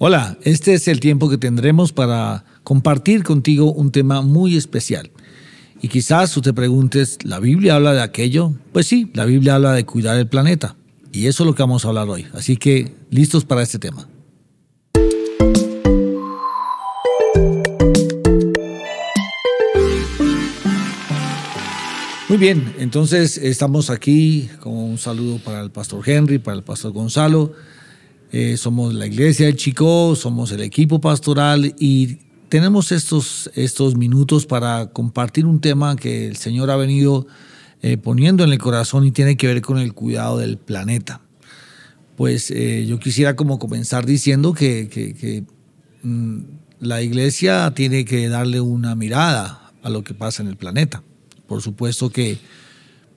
Hola, este es el tiempo que tendremos para compartir contigo un tema muy especial. Y quizás tú te preguntes, ¿la Biblia habla de aquello? Pues sí, la Biblia habla de cuidar el planeta. Y eso es lo que vamos a hablar hoy. Así que, listos para este tema. Muy bien, entonces estamos aquí con un saludo para el pastor Henry, para el pastor Gonzalo. Somos la Iglesia del Chicó, somos el equipo pastoral y tenemos estos minutos para compartir un tema que el Señor ha venido poniendo en el corazón y tiene que ver con el cuidado del planeta. Pues yo quisiera como comenzar diciendo que la Iglesia tiene que darle una mirada a lo que pasa en el planeta. Por supuesto que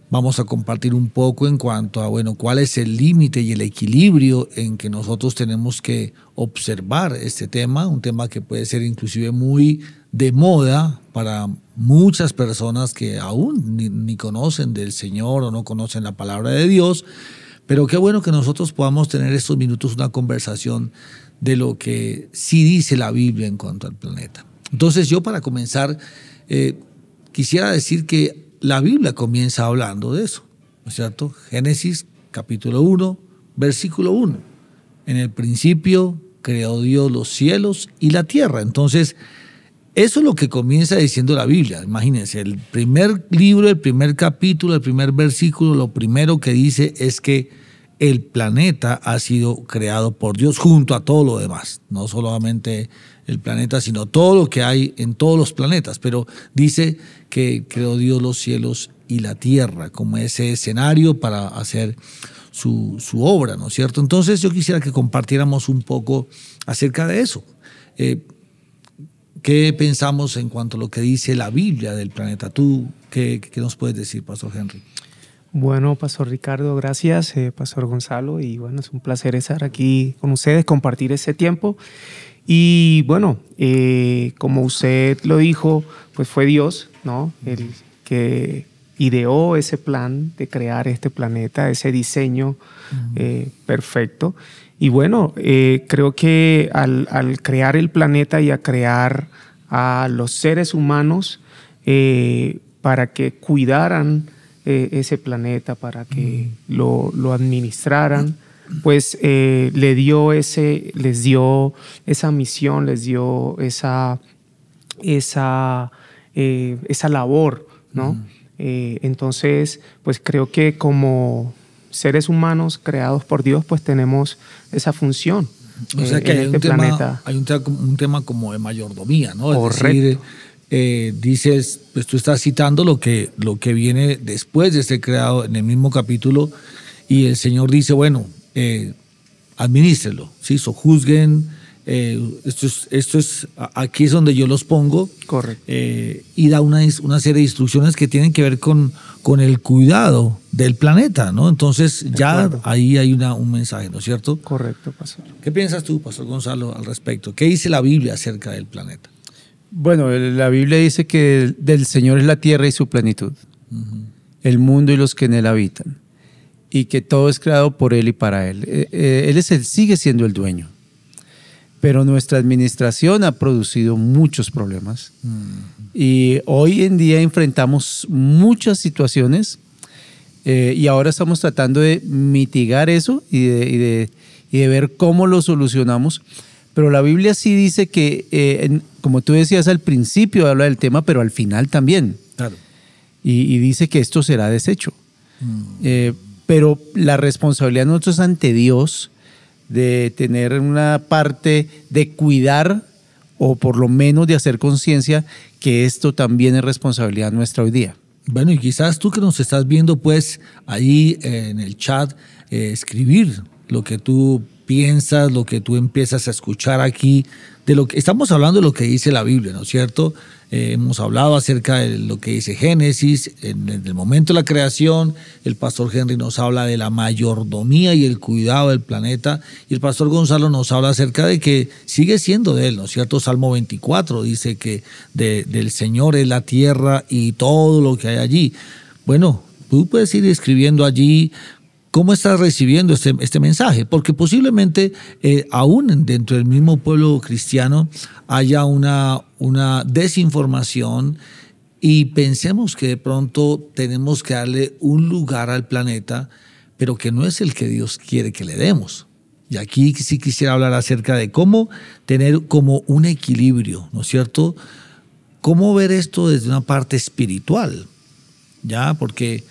vamos a compartir un poco en cuanto a, cuál es el límite y el equilibrio en que nosotros tenemos que observar este tema, un tema que puede ser inclusive muy de moda para muchas personas que aún ni conocen del Señor o no conocen la palabra de Dios, pero qué bueno que nosotros podamos tener estos minutos una conversación de lo que sí dice la Biblia en cuanto al planeta. Entonces yo para comenzar quisiera decir que la Biblia comienza hablando de eso, ¿no es cierto? Génesis capítulo 1, versículo 1. En el principio creó Dios los cielos y la tierra. Entonces, eso es lo que comienza diciendo la Biblia. Imagínense, el primer libro, el primer capítulo, el primer versículo, lo primero que dice es que el planeta ha sido creado por Dios junto a todo lo demás. No solamente el planeta, sino todo lo que hay en todos los planetas. Pero dice que creó Dios los cielos y la tierra como ese escenario para hacer su obra, ¿no es cierto? Entonces yo quisiera que compartiéramos un poco acerca de eso. ¿Qué pensamos en cuanto a lo que dice la Biblia del planeta? ¿Tú qué nos puedes decir, Pastor Henry? Bueno, Pastor Ricardo, gracias, Pastor Gonzalo, y bueno, es un placer estar aquí con ustedes, compartir ese tiempo. Y bueno, como usted lo dijo, pues fue Dios, ¿no? El que ideó ese plan de crear este planeta, ese diseño perfecto. Y bueno, creo que al crear el planeta y a crear a los seres humanos para que cuidaran ese planeta, para que lo administraran, pues les dio esa misión, les dio esa labor, ¿no? Entonces, pues creo que como seres humanos creados por Dios, pues tenemos esa función. O sea que hay un tema como de mayordomía, ¿no? Correcto. Es decir, dices, pues tú estás citando lo que viene después de ser creado en el mismo capítulo y el Señor dice, administrenlo, ¿sí? Sojuzguen, esto es, aquí es donde yo los pongo. Correcto. Y da una serie de instrucciones que tienen que ver con el cuidado del planeta, ¿no? Entonces ya ahí hay un mensaje, ¿no es cierto? Correcto, Pastor. ¿Qué piensas tú, Pastor Gonzalo, al respecto? ¿Qué dice la Biblia acerca del planeta? Bueno, la Biblia dice que del Señor es la tierra y su plenitud, el mundo y los que en él habitan, y que todo es creado por él y para él. Él sigue siendo el dueño, pero nuestra administración ha producido muchos problemas. Y hoy en día enfrentamos muchas situaciones y ahora estamos tratando de mitigar eso y de ver cómo lo solucionamos. Pero la Biblia sí dice que, como tú decías al principio, habla del tema, pero al final también. Claro. Y dice que esto será deshecho. Pero la responsabilidad de nosotros ante Dios de tener una parte de cuidar o por lo menos de hacer conciencia que esto también es responsabilidad nuestra hoy día. Bueno, y quizás tú que nos estás viendo, pues ahí en el chat escribir lo que tú piensas, lo que tú empiezas a escuchar aquí, de lo que estamos hablando de lo que dice la Biblia, ¿no es cierto? Hemos hablado acerca de lo que dice Génesis, en el momento de la creación, el pastor Henry nos habla de la mayordomía y el cuidado del planeta, y el pastor Gonzalo nos habla acerca de que sigue siendo de él, ¿no es cierto? Salmo 24 dice que del Señor es la tierra y todo lo que hay allí. Bueno, tú puedes ir escribiendo allí ¿cómo estás recibiendo este mensaje? Porque posiblemente aún dentro del mismo pueblo cristiano haya una desinformación y pensemos que de pronto tenemos que darle un lugar al planeta, pero que no es el que Dios quiere que le demos. Y aquí sí quisiera hablar acerca de cómo tener como un equilibrio, ¿no es cierto? Cómo ver esto desde una parte espiritual, ¿ya? Porque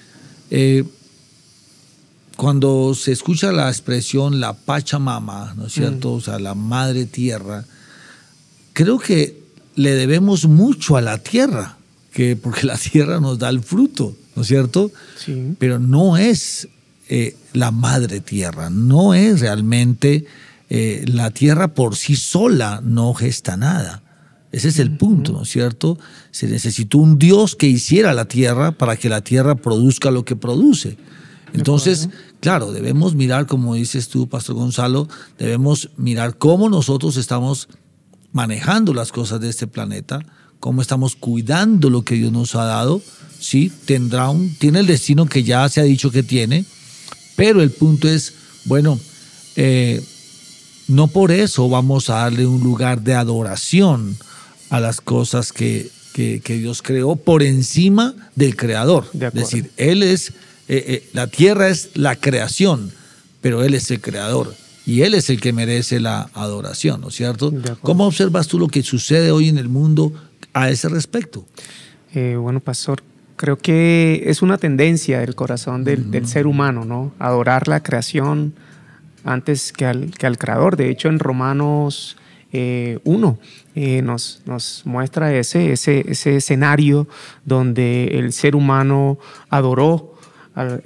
cuando se escucha la expresión la Pachamama, ¿no es cierto? O sea, la madre tierra, creo que le debemos mucho a la tierra, porque la tierra nos da el fruto, ¿no es cierto? Sí. Pero no es la madre tierra, no es realmente la tierra por sí sola, no gesta nada. Ese es el punto, ¿no es cierto? Se necesitó un Dios que hiciera la tierra para que la tierra produzca lo que produce. Entonces, claro, debemos mirar, como dices tú, Pastor Gonzalo, debemos mirar cómo nosotros estamos manejando las cosas de este planeta, cómo estamos cuidando lo que Dios nos ha dado. Sí, tiene el destino que ya se ha dicho que tiene, pero el punto es, bueno, no por eso vamos a darle un lugar de adoración a las cosas que Dios creó por encima del Creador. Es decir, Él es, la tierra es la creación, pero Él es el Creador y Él es el que merece la adoración, ¿no es cierto? ¿Cómo observas tú lo que sucede hoy en el mundo a ese respecto? Bueno, pastor, creo que es una tendencia del corazón del ser humano, ¿no? Adorar la creación antes que al Creador. De hecho, en Romanos 1 nos muestra ese escenario donde el ser humano adoró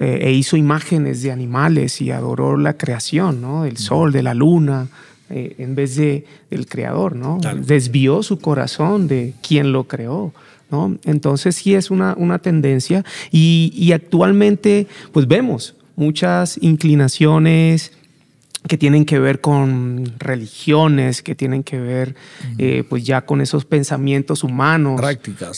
e hizo imágenes de animales y adoró la creación, ¿no? Del sol, de la luna, en vez del Creador, ¿no? Claro. Desvió su corazón de quien lo creó, ¿no? Entonces sí es una tendencia y actualmente pues vemos muchas inclinaciones que tienen que ver con religiones, que tienen que ver pues ya con esos pensamientos humanos.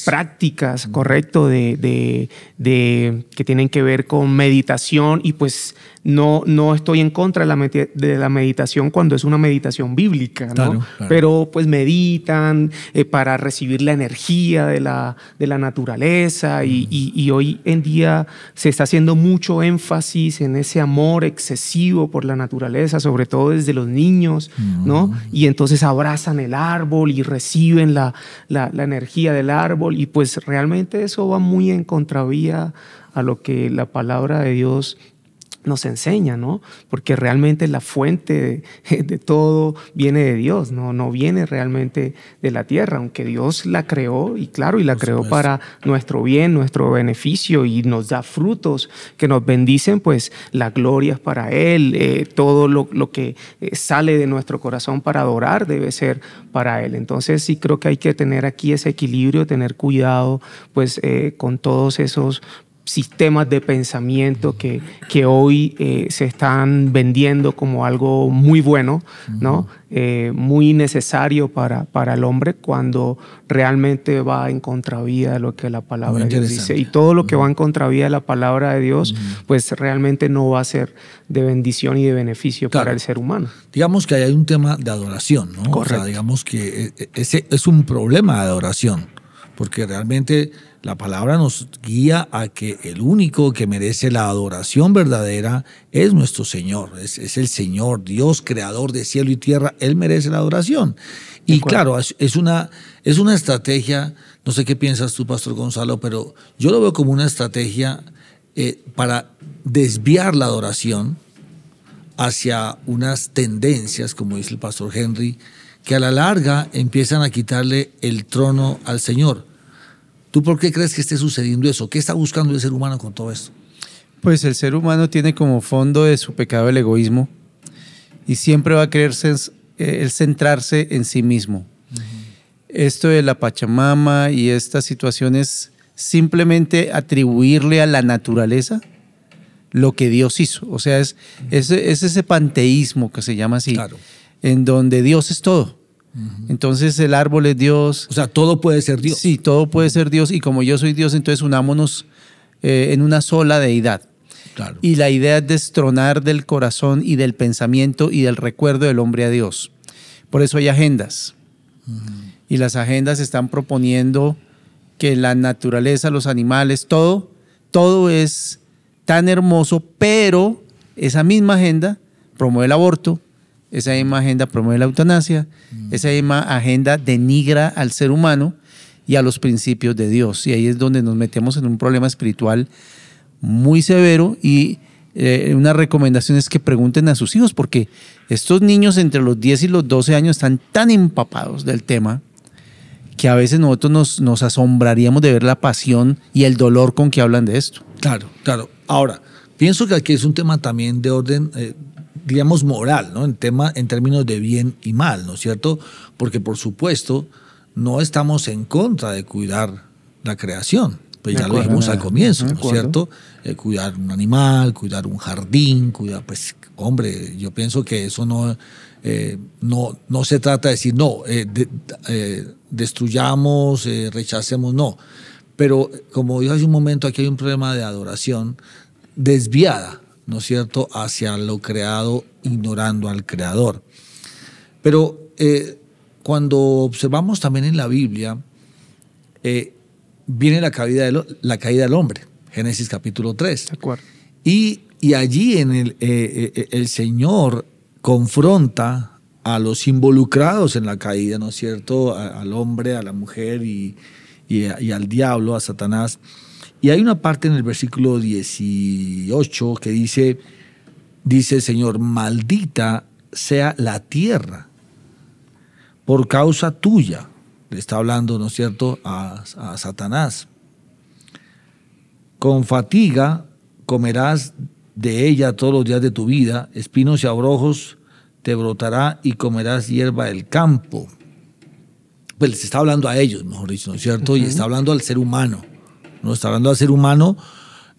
Prácticas, correcto, de que tienen que ver con meditación y pues no estoy en contra de la meditación cuando es una meditación bíblica, ¿no? Claro. Pero pues meditan para recibir la energía de la naturaleza y hoy en día se está haciendo mucho énfasis en ese amor excesivo por la naturaleza, sobre todo desde los niños, ¿no? Y entonces abrazan el árbol y reciben la energía del árbol y pues realmente eso va muy en contravía a lo que la palabra de Dios nos enseña, ¿no? Porque realmente la fuente de todo viene de Dios, no viene realmente de la tierra, aunque Dios la creó y claro, y la creó para nuestro bien, nuestro beneficio y nos da frutos que nos bendicen, pues la gloria es para Él, todo lo que sale de nuestro corazón para adorar debe ser para Él. Entonces sí creo que hay que tener aquí ese equilibrio, tener cuidado pues con todos esos sistemas de pensamiento que hoy se están vendiendo como algo muy bueno, ¿no? Muy necesario para el hombre cuando realmente va en contravía de lo que la palabra de Dios dice. Y todo lo que va en contravía de la palabra de Dios, pues realmente no va a ser de bendición y de beneficio para el ser humano. Digamos que hay un tema de adoración, ¿no? Correcto. O sea, digamos que ese es un problema de adoración, porque realmente la palabra nos guía a que el único que merece la adoración verdadera es nuestro Señor, es el Señor, Dios, creador de cielo y tierra, Él merece la adoración. Y claro, es una estrategia, no sé qué piensas tú, Pastor Gonzalo, pero yo lo veo como una estrategia para desviar la adoración hacia unas tendencias, como dice el Pastor Henry, que a la larga empiezan a quitarle el trono al Señor. ¿Tú por qué crees que esté sucediendo eso? ¿Qué está buscando el ser humano con todo esto? Pues el ser humano tiene como fondo de su pecado el egoísmo y siempre va a querer el centrarse en sí mismo. Esto de la Pachamama y estas situaciones, simplemente atribuirle a la naturaleza lo que Dios hizo. O sea, es ese panteísmo que se llama así, claro, en donde Dios es todo. Entonces el árbol es Dios. O sea, todo puede ser Dios. Sí, todo puede ser Dios y como yo soy Dios, entonces unámonos en una sola deidad. Claro. Y la idea es destronar del corazón y del pensamiento y del recuerdo del hombre a Dios. Por eso hay agendas. Y las agendas están proponiendo que la naturaleza, los animales, todo es tan hermoso, pero esa misma agenda promueve el aborto, esa misma agenda promueve la eutanasia, esa misma agenda denigra al ser humano y a los principios de Dios. Y ahí es donde nos metemos en un problema espiritual muy severo y una recomendación es que pregunten a sus hijos, porque estos niños entre los 10 y los 12 años están tan empapados del tema que a veces nosotros nos asombraríamos de ver la pasión y el dolor con que hablan de esto. Claro, claro. Ahora, pienso que aquí es un tema también de orden, digamos, moral, ¿no? En términos de bien y mal, ¿no es cierto? Porque, por supuesto, no estamos en contra de cuidar la creación. Pues ya lo dijimos al comienzo, ¿no es cierto? Cuidar un animal, cuidar un jardín, pues, hombre, yo pienso que eso no se trata de decir, no, destruyamos, rechacemos, no. Pero, como dije hace un momento, aquí hay un problema de adoración desviada, ¿no es cierto?, hacia lo creado, ignorando al creador. Pero cuando observamos también en la Biblia, viene la caída del hombre, Génesis capítulo 3. De acuerdo. Y allí el Señor confronta a los involucrados en la caída, ¿no es cierto?, al hombre, a la mujer y al diablo, a Satanás. Y hay una parte en el versículo 18 que dice el Señor, maldita sea la tierra por causa tuya. Le está hablando, ¿no es cierto?, a Satanás. Con fatiga comerás de ella todos los días de tu vida, espinos y abrojos te brotará y comerás hierba del campo. Pues les está hablando a ellos, mejor dicho, ¿no es cierto? Y está hablando al ser humano. No está hablando al ser humano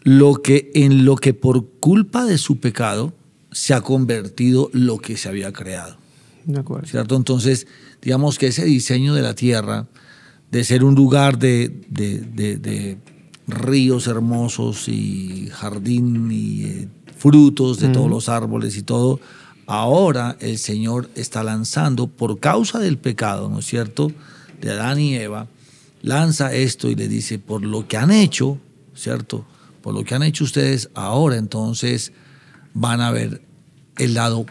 en lo que por culpa de su pecado se ha convertido lo que se había creado. De acuerdo. ¿Cierto? Entonces, digamos que ese diseño de la tierra, de ser un lugar de ríos hermosos y jardín y frutos de todos los árboles y todo, ahora el Señor está lanzando, por causa del pecado, ¿no es cierto?, de Adán y Eva, lanza esto y le dice, por lo que han hecho, ¿cierto?, por lo que han hecho ustedes, ahora entonces van a ver el lado,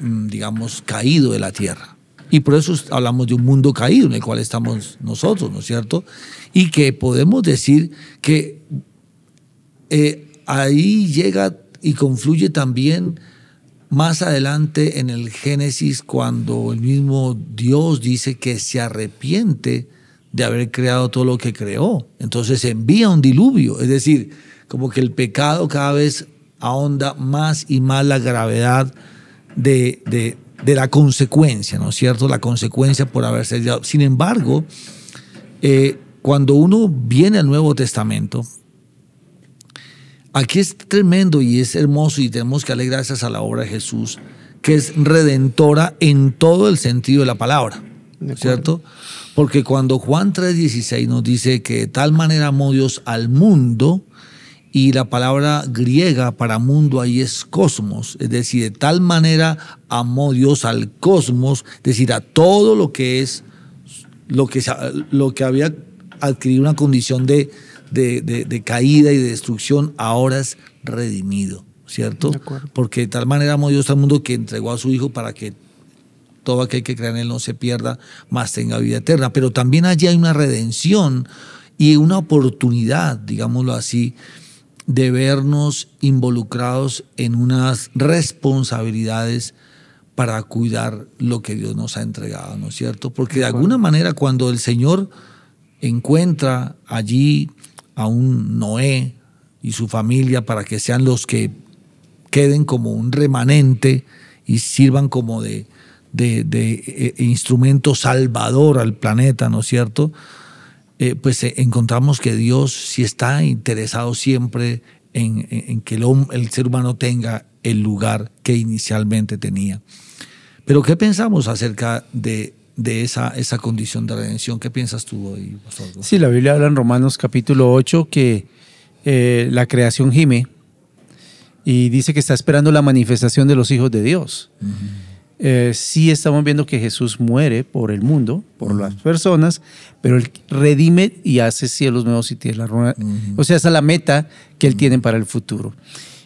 digamos, caído de la tierra. Y por eso hablamos de un mundo caído en el cual estamos nosotros, ¿no es cierto? Y que podemos decir que ahí llega y confluye también más adelante en el Génesis, cuando el mismo Dios dice que se arrepiente de haber creado todo lo que creó. Entonces envía un diluvio, es decir, como que el pecado cada vez ahonda más y más la gravedad de la consecuencia, ¿no es cierto? La consecuencia por haberse dado. Sin embargo, cuando uno viene al Nuevo Testamento, aquí es tremendo y es hermoso y tenemos que darle gracias a la obra de Jesús, que es redentora en todo el sentido de la palabra, ¿cierto? Porque cuando Juan 3:16 nos dice que de tal manera amó Dios al mundo, y la palabra griega para mundo ahí es cosmos, es decir, de tal manera amó Dios al cosmos, es decir, a todo lo que es, lo que había adquirido una condición de caída y de destrucción, ahora es redimido, ¿cierto? Porque de tal manera amó Dios al mundo que entregó a su Hijo para que todo aquel que crea en Él no se pierda, mas tenga vida eterna. Pero también allí hay una redención y una oportunidad, digámoslo así, de vernos involucrados en unas responsabilidades para cuidar lo que Dios nos ha entregado, ¿no es cierto? Porque de alguna manera cuando el Señor encuentra allí a un Noé y su familia para que sean los que queden como un remanente y sirvan como de instrumento salvador al planeta, ¿no es cierto?, pues encontramos que Dios sí está interesado siempre en que el ser humano tenga el lugar que inicialmente tenía. Pero ¿qué pensamos acerca de esa condición de redención? ¿Qué piensas tú hoy, pastor? Sí, la Biblia habla en Romanos capítulo 8 que la creación gime y dice que está esperando la manifestación de los hijos de Dios. Sí estamos viendo que Jesús muere por el mundo, por las personas, pero Él redime y hace cielos nuevos y tierra nueva. O sea, esa es la meta que Él tiene para el futuro.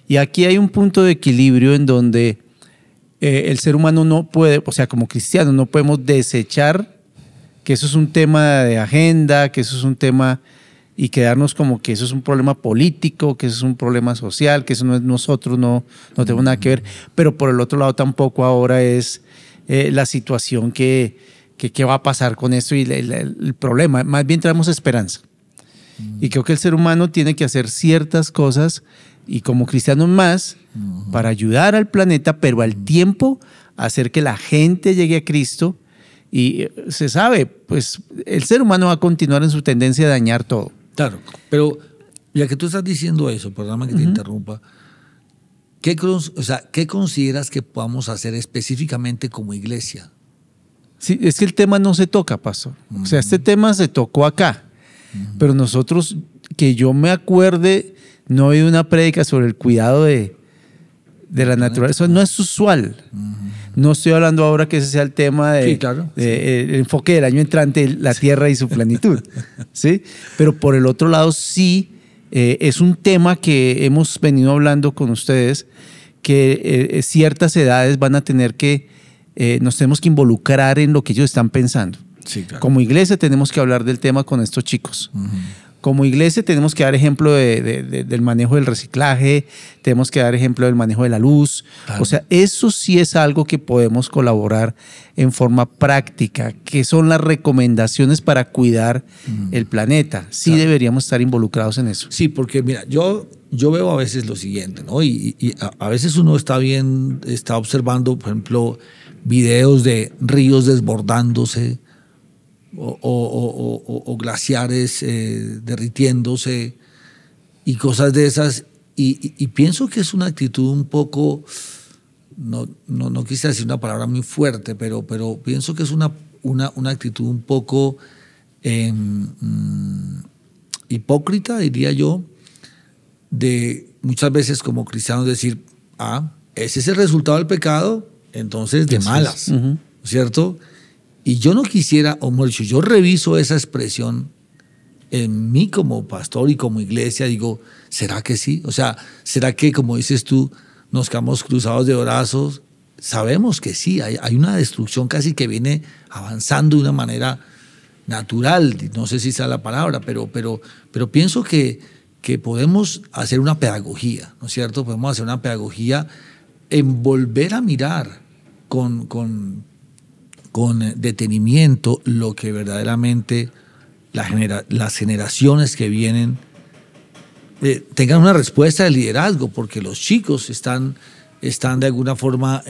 Y aquí hay un punto de equilibrio en donde el ser humano no puede, o sea, como cristianos no podemos desechar que eso es un tema de agenda, que eso es un tema y quedarnos como que eso es un problema político, que eso es un problema social, que eso no es nosotros, no tenemos nada que ver. Pero por el otro lado tampoco ahora es la situación que va a pasar con esto y el problema. Más bien traemos esperanza. Y creo que el ser humano tiene que hacer ciertas cosas y como cristianos más para ayudar al planeta, pero al tiempo hacer que la gente llegue a Cristo. Y se sabe, pues el ser humano va a continuar en su tendencia a dañar todo. Claro, pero ya que tú estás diciendo eso, perdóname que te interrumpa, ¿qué consideras que podamos hacer específicamente como iglesia? Sí, es que el tema no se toca, pastor. O sea, este tema se tocó acá, pero nosotros, que yo me acuerde, no he oído una prédica sobre el cuidado de la naturaleza. Eso no es usual. No estoy hablando ahora que ese sea el tema el enfoque del año entrante, la tierra y su plenitud. ¿Sí? Pero por el otro lado sí es un tema que hemos venido hablando con ustedes, que ciertas edades van a tener que, nos tenemos que involucrar en lo que ellos están pensando. Sí, claro. Como iglesia tenemos que hablar del tema con estos chicos. Como iglesia tenemos que dar ejemplo del manejo del reciclaje, tenemos que dar ejemplo del manejo de la luz. Claro. O sea, eso sí es algo que podemos colaborar en forma práctica, que son las recomendaciones para cuidar el planeta. Sí, claro, deberíamos estar involucrados en eso. Sí, porque mira, yo veo a veces lo siguiente, ¿no? Y a veces uno está observando, por ejemplo, videos de ríos desbordándose, o glaciares derritiéndose y cosas de esas, y pienso que es una actitud un poco, no quise decir una palabra muy fuerte, pero pienso que es una actitud un poco hipócrita, diría yo, de muchas veces como cristianos decir, ese es el resultado del pecado, entonces de malas, ¿cierto? Y yo no quisiera, o mejor dicho, yo reviso esa expresión en mí como pastor y como iglesia, digo, ¿será que sí? O sea, ¿será que, como dices tú, nos quedamos cruzados de brazos? Sabemos que sí, hay una destrucción casi que viene avanzando de una manera natural, no sé si sea la palabra, pero pienso que podemos hacer una pedagogía, ¿no es cierto? Podemos hacer una pedagogía en volver a mirar con detenimiento lo que verdaderamente las generaciones que vienen tengan una respuesta de liderazgo, porque los chicos están de alguna forma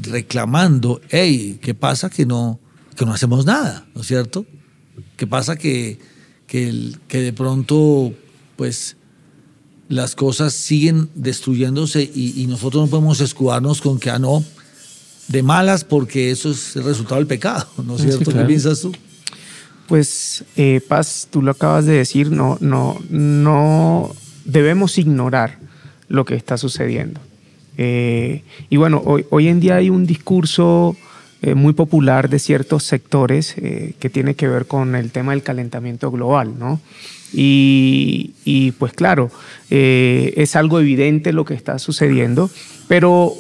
reclamando, ¿qué pasa que no hacemos nada? ¿No es cierto? ¿Qué pasa que de pronto pues las cosas siguen destruyéndose y nosotros no podemos escudarnos con que no, de malas, porque eso es el resultado del pecado, ¿no es cierto? Sí, claro. ¿Qué piensas tú? Pues, Paz, tú lo acabas de decir, no debemos ignorar lo que está sucediendo. Y bueno, hoy en día hay un discurso muy popular de ciertos sectores que tiene que ver con el tema del calentamiento global, ¿no? Y pues claro, es algo evidente lo que está sucediendo, pero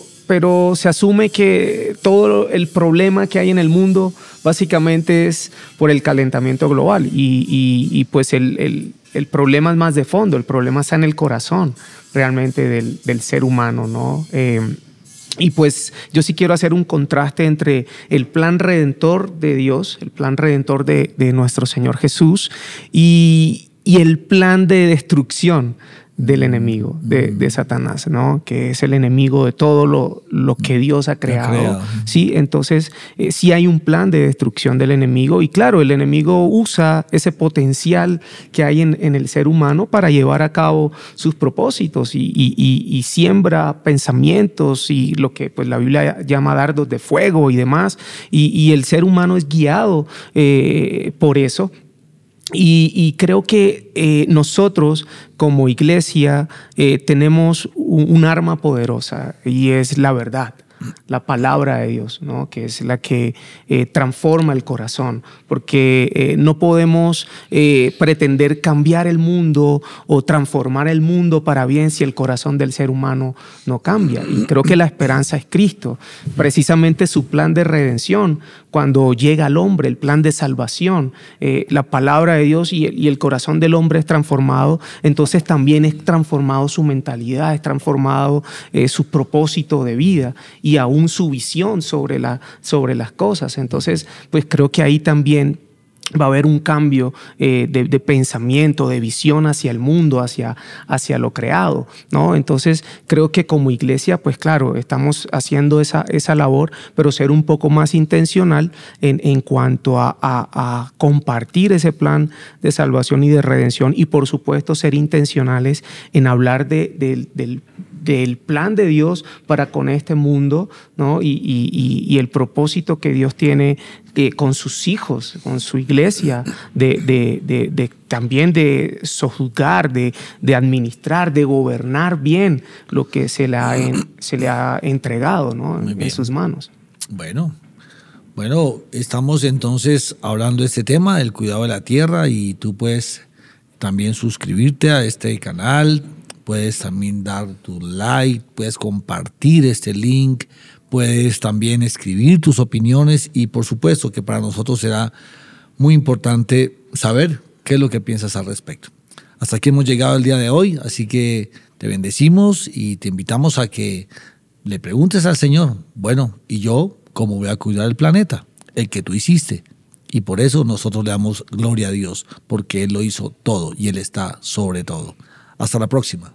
se asume que todo el problema que hay en el mundo básicamente es por el calentamiento global y pues el problema es más de fondo, el problema está en el corazón realmente del ser humano, ¿no? Y pues yo sí quiero hacer un contraste entre el plan redentor de Dios, el plan redentor de nuestro Señor Jesús y el plan de destrucción del enemigo, de Satanás, ¿no? Que es el enemigo de todo lo que Dios ha creado. ¿Sí? Entonces, sí hay un plan de destrucción del enemigo y claro, el enemigo usa ese potencial que hay en el ser humano para llevar a cabo sus propósitos y siembra pensamientos y lo que pues, la Biblia llama dardos de fuego y demás, y el ser humano es guiado por eso. Y creo que nosotros como iglesia tenemos un arma poderosa y es la verdad. La palabra de Dios, ¿no? Que es la que transforma el corazón, porque no podemos pretender cambiar el mundo o transformar el mundo para bien si el corazón del ser humano no cambia. Y creo que la esperanza es Cristo, precisamente su plan de redención, cuando llega al hombre, el plan de salvación, la palabra de Dios y el corazón del hombre es transformado, entonces también es transformado su mentalidad, es transformado su propósito de vida y aún su visión sobre las cosas. Entonces, pues creo que ahí también va a haber un cambio de pensamiento, de visión hacia el mundo, hacia lo creado, ¿no? Entonces, creo que como iglesia, pues claro, estamos haciendo esa labor, pero ser un poco más intencional en cuanto a compartir ese plan de salvación y de redención y, por supuesto, ser intencionales en hablar del plan de Dios para con este mundo, ¿no? Y el propósito que Dios tiene con sus hijos, con su iglesia, también de sojuzgar, de administrar, de gobernar bien lo que se le ha entregado, ¿no? En sus manos. Bueno, estamos entonces hablando de este tema, del cuidado de la tierra, y tú puedes también suscribirte a este canal, puedes también dar tu like, puedes compartir este link, puedes también escribir tus opiniones y por supuesto que para nosotros será muy importante saber qué es lo que piensas al respecto. Hasta aquí hemos llegado el día de hoy, así que te bendecimos y te invitamos a que le preguntes al Señor, bueno, ¿y yo cómo voy a cuidar el planeta? El que tú hiciste. Y por eso nosotros le damos gloria a Dios, porque Él lo hizo todo y Él está sobre todo. Hasta la próxima.